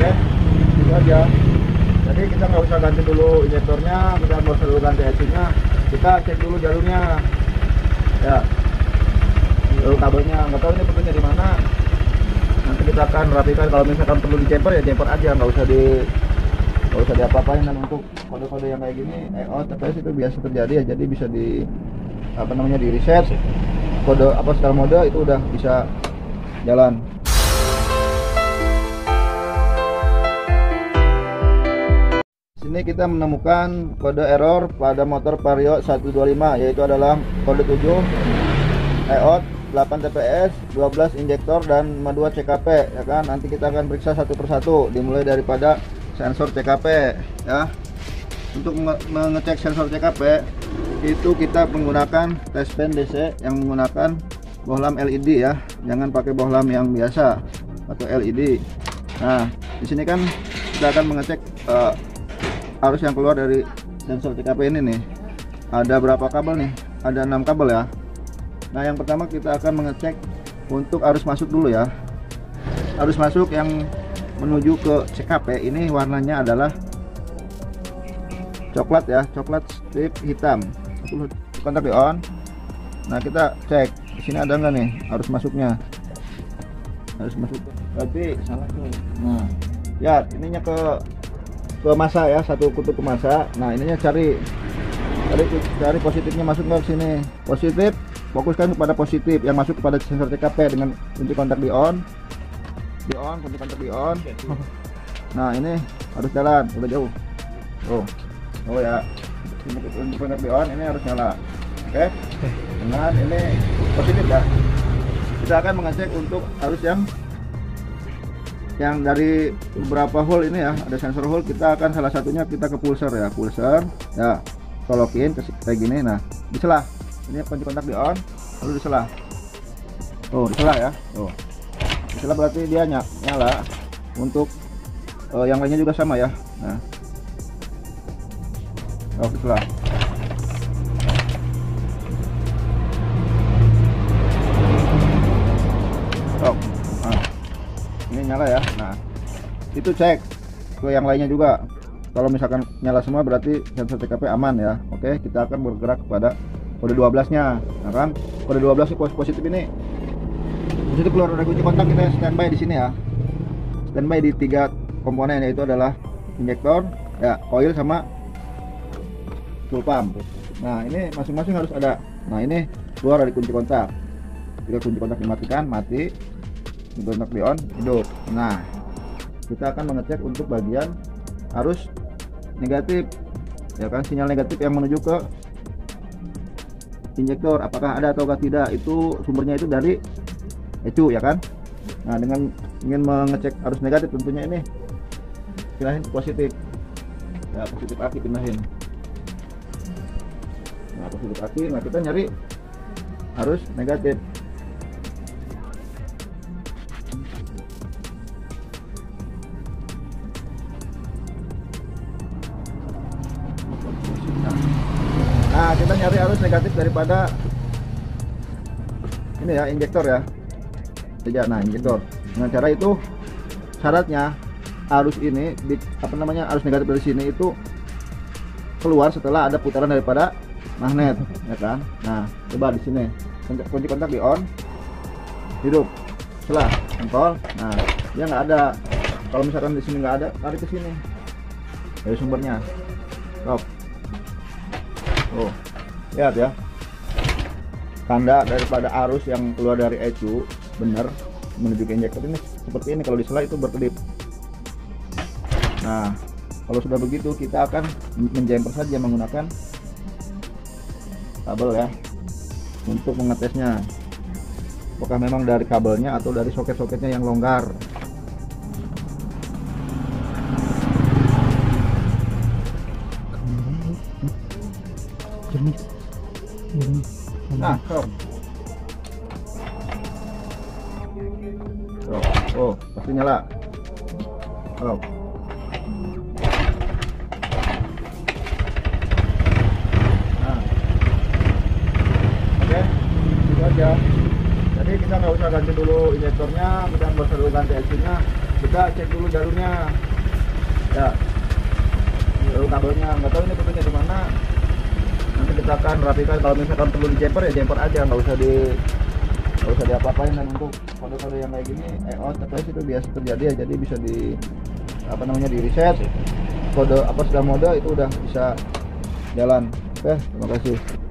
Oke, itu aja. Jadi kita nggak usah ganti dulu injektornya, kita nggak usah dulu ganti ECU-nya, kita cek dulu jalurnya ya, lalu kabelnya. Nggak tahu ini perlunya di mana, nanti kita akan rapikan. Kalau misalkan perlu di jumper ya jumper aja, nggak usah diapa-apain. Dan untuk kode-kode yang kayak gini TPS itu biasa terjadi ya, jadi bisa di di reset kode setelah mode itu udah bisa jalan. Sini kita menemukan kode error pada motor Vario 125, yaitu adalah kode 7 EOT 8 TPS 12 injektor dan 2 CKP ya kan. Nanti kita akan periksa satu persatu, dimulai daripada sensor CKP ya. Untuk mengecek sensor CKP itu kita menggunakan test pen DC yang menggunakan bohlam LED ya, jangan pakai bohlam yang biasa atau LED. Nah, di sini kan kita akan mengecek arus yang keluar dari sensor CKP ini nih. Ada berapa kabel nih? Ada 6 kabel ya. Nah, yang pertama kita akan mengecek untuk arus masuk dulu ya. Arus masuk yang menuju ke CKP ini warnanya adalah coklat ya, coklat strip hitam. Kontak di on. Nah, kita cek di sini ada nggak nih arus masuknya. Arus masuk berarti salah tuh. Nah, ya ininya ke masa ya, satu kutub ke masa. Nah, ininya cari positifnya masuk nggak ke sini. Positif, fokuskan kepada positif yang masuk kepada sensor CKP dengan kunci kontak di on, kunci kontak di on. Nah, ini harus jalan, udah jauh. Oh ya, kunci kontak di on, ini harus nyala. Oke. Dengan ini positif ya. Kita akan mengecek untuk arus yang dari beberapa hole ini ya, ada sensor hole. Kita akan salah satunya kita ke pulser ya, ya, colokin kayak gini. Nah, diselah ini kunci kontak di on, lalu diselah. Diselah ya. Diselah berarti dia nyala. Untuk yang lainnya juga sama ya. Nah, diselah. Ini nyala ya. Nah, itu cek ke yang lainnya juga. Kalau misalkan nyala semua berarti sensor TKP aman ya. Oke, kita akan bergerak kepada kode 12 nya. Nah kan, kode 12 itu positif ini. Positif keluar dari kunci kontak, kita standby di sini ya. Standby di 3 komponen, yaitu adalah injektor, ya, coil sama fuel pump. Nah, ini masing-masing harus ada. Nah, ini keluar dari kunci kontak. Jika kunci kontak dimatikan, mati. Kontak di on, hidup. Nah, kita akan mengecek untuk bagian arus negatif ya kan, sinyal negatif yang menuju ke injektor, apakah ada ataukah tidak. Itu sumbernya itu dari ECU ya kan. Nah, dengan ingin mengecek arus negatif tentunya ini pindahin ke positif ya, positif aki pindahin. Nah, positif aki. Nah, kita nyari arus negatif. Nah, kita nyari arus negatif daripada ini ya, injektor ya. Nah, injektor. Dengan cara itu syaratnya arus ini arus negatif dari sini itu keluar setelah ada putaran daripada magnet ya kan. Nah, coba di sini kunci kontak di on, hidup. Setelah kontrol, nah dia nggak ada. Kalau misalkan di sini nggak ada, tarik ke sini dari sumbernya. Stop. Lihat ya, tanda daripada arus yang keluar dari ECU benar menuju ke injektor ini seperti ini. Kalau disela itu berkedip. Nah, kalau sudah begitu kita akan menjumper saja menggunakan kabel ya, untuk mengetesnya apakah memang dari kabelnya atau dari soket-soketnya yang longgar. Nah, pasti nyala. Nah, oke, itu aja. Jadi kita nggak usah ganti dulu injektornya, kita nggak usah dulu ganti ECU-nya, kita ada, cek dulu jalurnya ya, jalur kabelnya. Nggak tahu ini putusnya di mana, nanti kita akan rapikan. Kalau misalkan perlu di jumper ya jumper aja, nggak usah diapa-apain. Dan untuk kode-kode yang kayak gini EOT TPS itu biasa terjadi ya, jadi bisa di di reset, kode apa segala mode itu udah bisa jalan. Oke, terima kasih.